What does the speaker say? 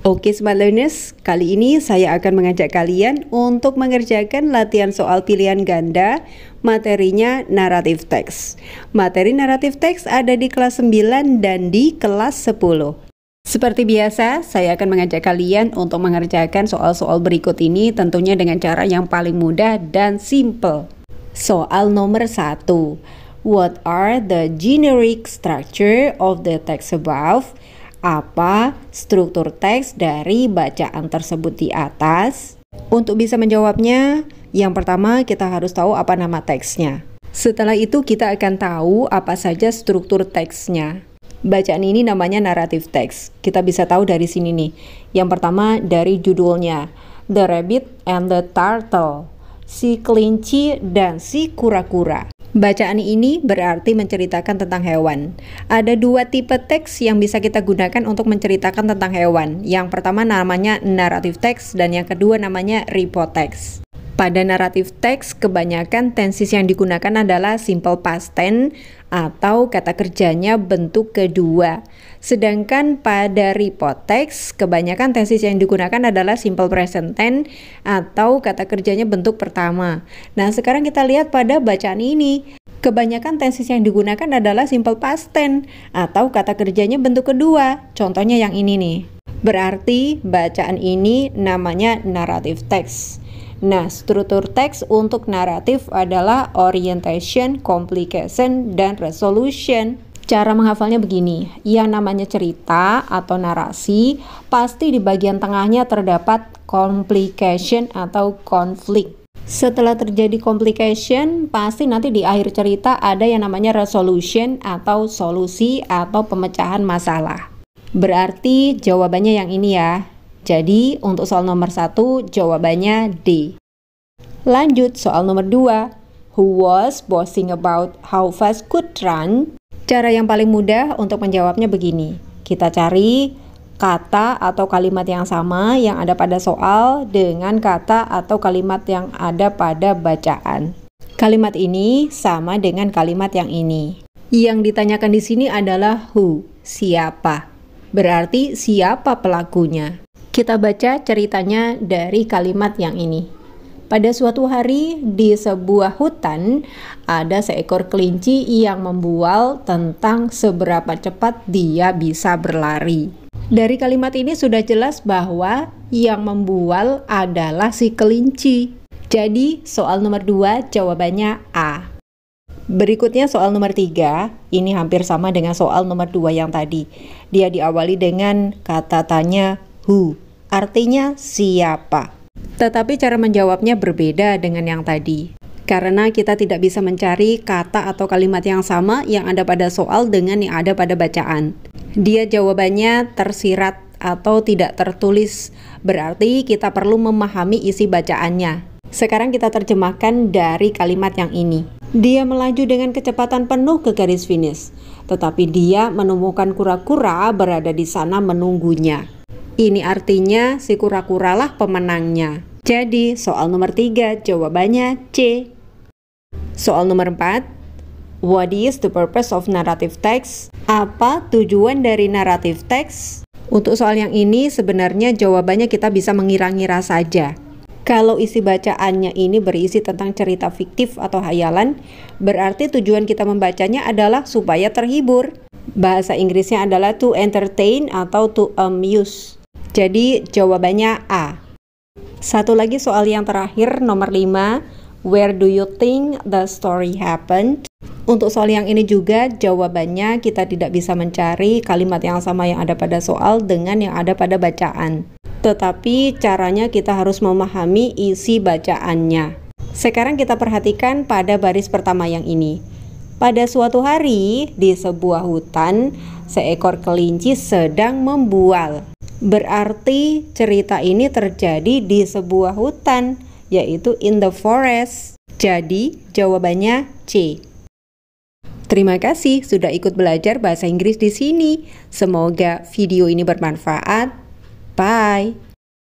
Oke Smart Learners, kali ini saya akan mengajak kalian untuk mengerjakan latihan soal pilihan ganda, materinya naratif teks. Materi naratif teks ada di kelas 9 dan di kelas 10. Seperti biasa, saya akan mengajak kalian untuk mengerjakan soal-soal berikut ini tentunya dengan cara yang paling mudah dan simple. Soal nomor 1. What are the generic structure of the text above? Apa struktur teks dari bacaan tersebut di atas? Untuk bisa menjawabnya, yang pertama kita harus tahu apa nama teksnya. Setelah itu kita akan tahu apa saja struktur teksnya. Bacaan ini namanya naratif teks. Kita bisa tahu dari sini nih. Yang pertama dari judulnya, The Rabbit and the Turtle, si kelinci dan si kura-kura. Bacaan ini berarti menceritakan tentang hewan. Ada dua tipe teks yang bisa kita gunakan untuk menceritakan tentang hewan. Yang pertama namanya naratif teks dan yang kedua namanya report teks. Pada naratif teks, kebanyakan tenses yang digunakan adalah simple past tense atau kata kerjanya bentuk kedua. Sedangkan pada report teks, kebanyakan tenses yang digunakan adalah simple present tense atau kata kerjanya bentuk pertama. Nah, sekarang kita lihat pada bacaan ini. Kebanyakan tenses yang digunakan adalah simple past tense atau kata kerjanya bentuk kedua. Contohnya yang ini nih. Berarti bacaan ini namanya naratif teks. Nah, struktur teks untuk naratif adalah orientation, complication, dan resolution. Cara menghafalnya begini, yang namanya cerita atau narasi, pasti di bagian tengahnya terdapat complication atau konflik. Setelah terjadi complication, pasti nanti di akhir cerita ada yang namanya resolution atau solusi atau pemecahan masalah. Berarti jawabannya yang ini ya. Jadi untuk soal nomor 1 jawabannya D. Lanjut soal nomor 2. Who was boasting about how fast could run? Cara yang paling mudah untuk menjawabnya begini. Kita cari kata atau kalimat yang sama yang ada pada soal dengan kata atau kalimat yang ada pada bacaan. Kalimat ini sama dengan kalimat yang ini. Yang ditanyakan di sini adalah who, siapa. Berarti siapa pelakunya. Kita baca ceritanya dari kalimat yang ini. Pada suatu hari di sebuah hutan ada seekor kelinci yang membual tentang seberapa cepat dia bisa berlari. Dari kalimat ini sudah jelas bahwa yang membual adalah si kelinci. Jadi soal nomor 2 jawabannya A. Berikutnya soal nomor 3, ini hampir sama dengan soal nomor 2 yang tadi. Dia diawali dengan kata tanya who. Artinya siapa. Tetapi cara menjawabnya berbeda dengan yang tadi. Karena kita tidak bisa mencari kata atau kalimat yang sama yang ada pada soal dengan yang ada pada bacaan. Dia jawabannya tersirat atau tidak tertulis. Berarti kita perlu memahami isi bacaannya. Sekarang kita terjemahkan dari kalimat yang ini. Dia melaju dengan kecepatan penuh ke garis finish. Tetapi dia menemukan kura-kura berada di sana menunggunya. Ini artinya si kura-kura lah pemenangnya. Jadi soal nomor 3 jawabannya C. Soal nomor 4. What is the purpose of narrative text? Apa tujuan dari naratif teks? Untuk soal yang ini sebenarnya jawabannya kita bisa mengira-ngira saja. Kalau isi bacaannya ini berisi tentang cerita fiktif atau hayalan, berarti tujuan kita membacanya adalah supaya terhibur. Bahasa Inggrisnya adalah to entertain atau to amuse. Jadi jawabannya A. Satu lagi soal yang terakhir nomor 5. Where do you think the story happened? Untuk soal yang ini juga jawabannya kita tidak bisa mencari kalimat yang sama yang ada pada soal dengan yang ada pada bacaan. Tetapi caranya kita harus memahami isi bacaannya. Sekarang kita perhatikan pada baris pertama yang ini. Pada suatu hari di sebuah hutan, seekor kelinci sedang membual. Berarti cerita ini terjadi di sebuah hutan, yaitu in the forest. Jadi jawabannya C. Terima kasih sudah ikut belajar bahasa Inggris di sini. Semoga video ini bermanfaat. Bye.